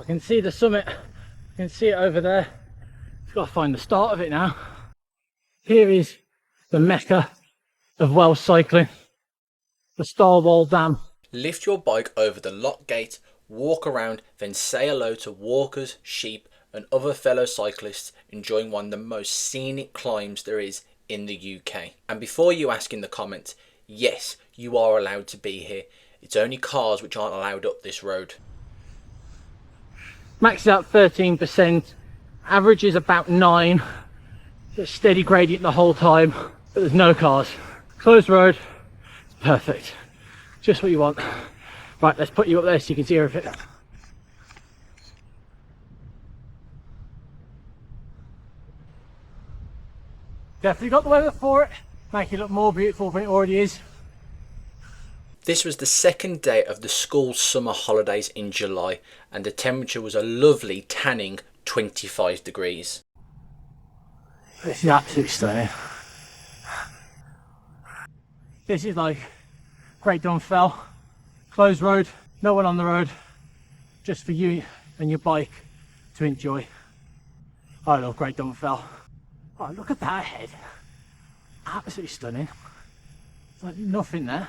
I can see the summit, I can see it over there. I've got to find the start of it now. Here is the mecca of Welsh cycling, the Stwlan Dam. Lift your bike over the lock gate, walk around, then say hello to walkers, sheep and other fellow cyclists enjoying one of the most scenic climbs there is in the UK. And before you ask in the comments, yes, you are allowed to be here. It's only cars which aren't allowed up this road. Max is out 13%, average is about 9. It's steady gradient the whole time, but there's no cars. Closed road, it's perfect. Just what you want. Right, let's put you up there so you can see everything. Definitely got the weather for it, make it look more beautiful than it already is. This was the second day of the school summer holidays in July and the temperature was a lovely tanning 25 degrees. This is absolutely stunning. This is like Great Dun Fell, closed road, no one on the road, just for you and your bike to enjoy. I love Great Dun Fell. Oh, look at that head. Absolutely stunning. There's like nothing there.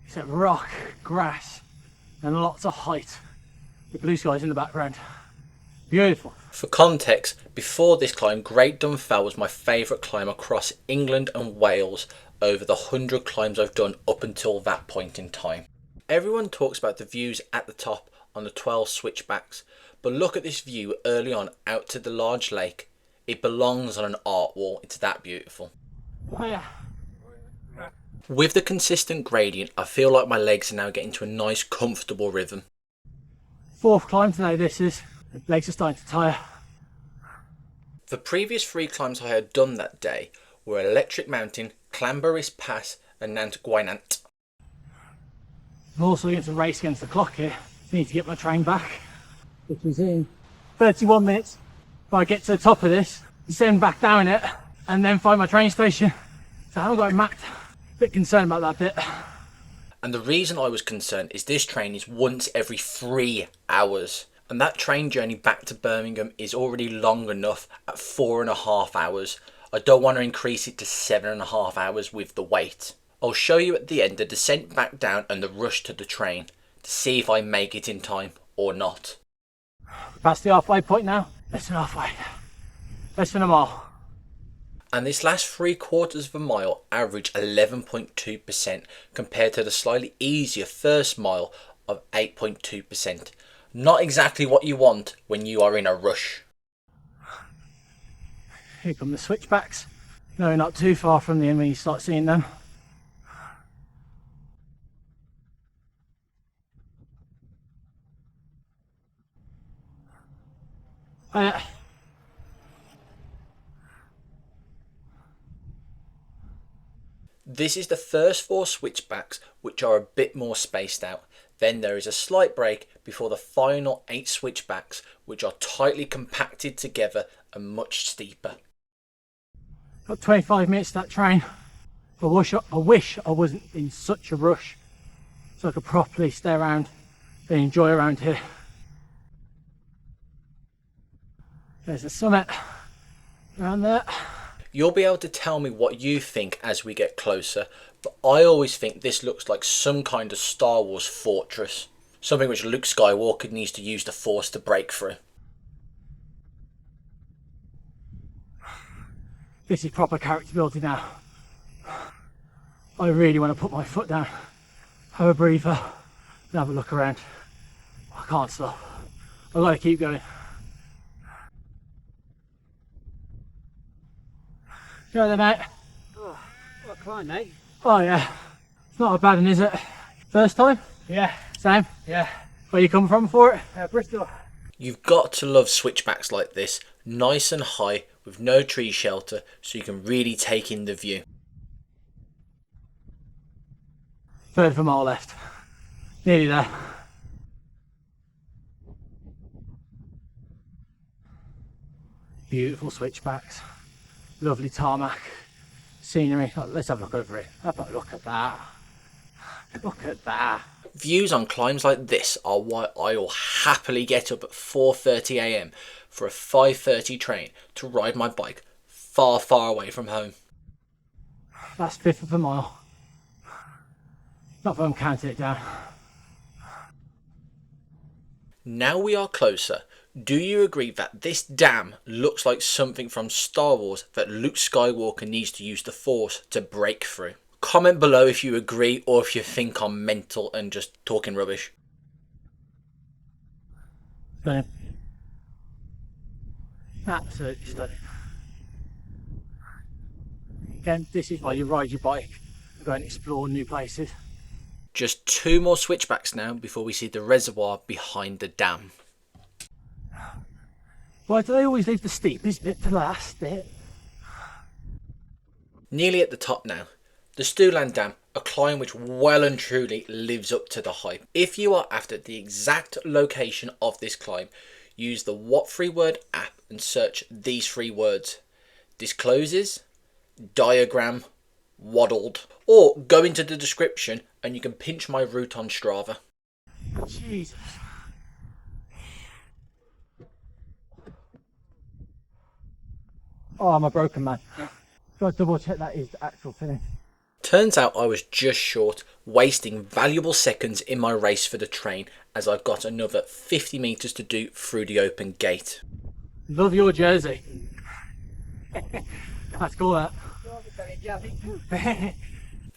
Except rock, grass, and lots of height. The blue skies in the background. Beautiful. For context, before this climb, Great Dun Fell was my favourite climb across England and Wales over the 100 climbs I've done up until that point in time. Everyone talks about the views at the top on the 12 switchbacks, but look at this view early on out to the large lake. It belongs on an art wall, it's that beautiful. Oh yeah. With the consistent gradient, I feel like my legs are now getting to a nice comfortable rhythm. 4th climb today this is. The legs are starting to tire. The previous 3 climbs I had done that day were Electric Mountain, Clamberis Pass and Nant Gwynant. I'm also going to race against the clock here. I need to get my train back, which is in 31 minutes. If I get to the top of this, descend back down it, and then find my train station. So I haven't got it mapped. A bit concerned about that bit. And the reason I was concerned is this train is once every 3 hours. And that train journey back to Birmingham is already long enough at 4.5 hours. I don't want to increase it to 7.5 hours with the wait. I'll show you at the end the descent back down and the rush to the train to see if I make it in time or not. Past the halfway point now. Less than halfway. Less than a mile. And this last 3/4 of a mile average 11.2% compared to the slightly easier first mile of 8.2%. Not exactly what you want when you are in a rush. Here come the switchbacks. No, not too far from the end when you start seeing them. This is the first 4 switchbacks which are a bit more spaced out. Then there is a slight break before the final 8 switchbacks which are tightly compacted together and much steeper. Got 25 minutes to that train. I wish I wasn't in such a rush so I could properly stay around and enjoy around here. There's the summit around there. You'll be able to tell me what you think as we get closer, but I always think this looks like some kind of Star Wars fortress. Something which Luke Skywalker needs to use the Force to break through. This is proper character building now. I really want to put my foot down, have a breather, and have a look around. I can't stop. I've got to keep going. Go there, mate. Oh, what a climb, mate. Oh yeah, it's not a bad one, is it? First time? Yeah, Same? yeah. Where you come from for it? Bristol. You've got to love switchbacks like this, nice and high with no tree shelter so you can really take in the view. 1/3 of a mile left. Nearly there. Beautiful switchbacks. Lovely tarmac. Scenery. Oh, let's have a look over it. Have a look at that. Look at that. Views on climbs like this are why I will happily get up at 4:30 a.m. for a 5:30 train to ride my bike far, far away from home. That's 1/5 of a mile. Not that I'm counting it down. Now we are closer. Do you agree that this dam looks like something from Star Wars that Luke Skywalker needs to use the Force to break through? Comment below if you agree or if you think I'm mental and just talking rubbish. Stunning. Absolutely stunning. Again, this is why you ride your bike and go and explore new places. Just 2 more switchbacks now before we see the reservoir behind the dam. Why do they always leave the steepest bit to the last bit? Nearly at the top now. The Stwlan Dam, a climb which well and truly lives up to the hype. If you are after the exact location of this climb, use the What 3 Word app and search these 3 words. Discloses, diagram, waddled. Or go into the description and you can pinch my route on Strava. Jesus. Oh, I'm a broken man. Got to double check that is the actual finish. Turns out I was just short, wasting valuable seconds in my race for the train as I've got another 50 metres to do through the open gate. Love your jersey. That's cool, that.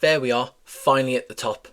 There we are, finally at the top.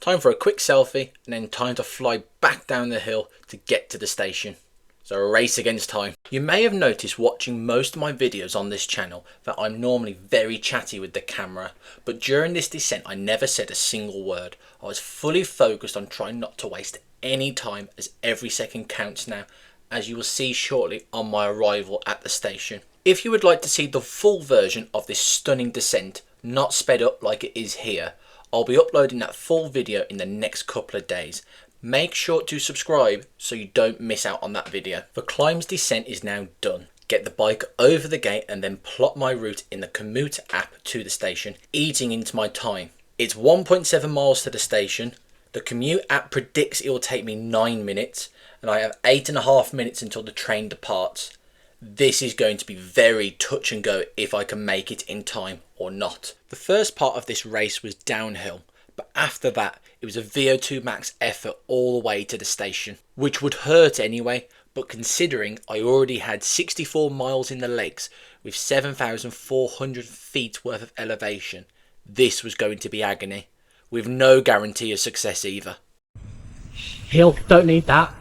Time for a quick selfie and then time to fly back down the hill to get to the station. So a race against time. You may have noticed watching most of my videos on this channel that I'm normally very chatty with the camera, but during this descent I never said a single word. I was fully focused on trying not to waste any time as every second counts now, as you will see shortly on my arrival at the station. If you would like to see the full version of this stunning descent, not sped up like it is here, I'll be uploading that full video in the next couple of days. Make sure to subscribe so you don't miss out on that video. The climb's descent is now done. Get the bike over the gate and then plot my route in the Komoot app to the station, eating into my time. It's 1.7 miles to the station. The Komoot app predicts it will take me 9 minutes and I have 8.5 minutes until the train departs. This is going to be very touch and go if I can make it in time or not. The first part of this race was downhill, but after that it was a VO2 max effort all the way to the station, which would hurt anyway, but considering I already had 64 miles in the legs with 7,400 feet worth of elevation, this was going to be agony, with no guarantee of success either. Hill, don't need that.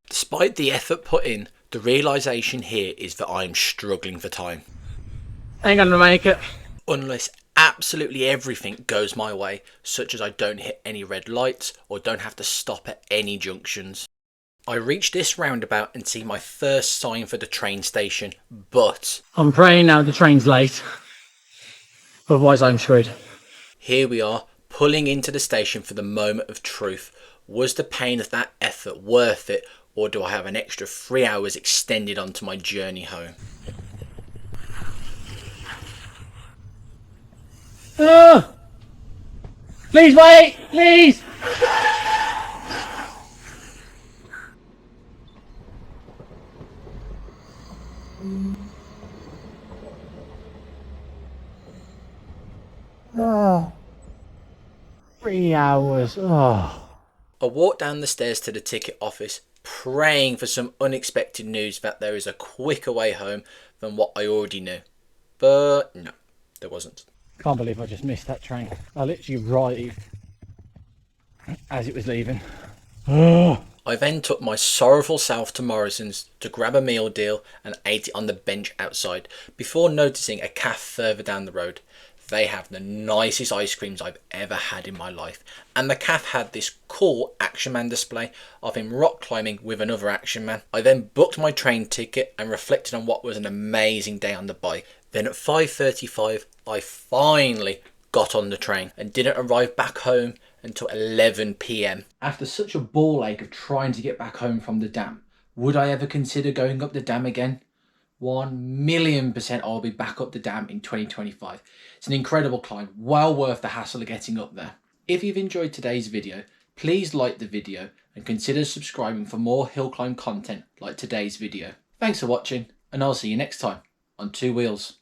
Despite the effort put in, the realisation here is that I'm struggling for time. Ain't gonna make it. Unless absolutely everything goes my way, such as I don't hit any red lights or don't have to stop at any junctions. I reach this roundabout and see my first sign for the train station, but I'm praying now the train's late. Otherwise I'm screwed. here we are, pulling into the station for the moment of truth. Was the pain of that effort worth it, or do I have an extra 3 hours extended onto my journey home? Please wait, please. Oh, 3 hours. Oh. I walk down the stairs to the ticket office, praying for some unexpected news that there is a quicker way home than what I already knew. But no, there wasn't. Can't believe I just missed that train. I literally arrived as it was leaving. I then took my sorrowful self to Morrison's to grab a meal deal and ate it on the bench outside before noticing a cafe further down the road. They have the nicest ice creams I've ever had in my life, and the cafe had this cool Action Man display of him rock climbing with another Action Man. I then booked my train ticket and reflected on what was an amazing day on the bike. Then at 5:35 I finally got on the train and didn't arrive back home until 11 PM. After such a ball ache of trying to get back home from the dam, Would I ever consider going up the dam again? 1,000,000% I'll be back up the dam in 2025. It's an incredible climb, well worth the hassle of getting up there. If you've enjoyed today's video, please like the video and consider subscribing for more hill climb content like today's video. Thanks for watching, and I'll see you next time on Two Wheels.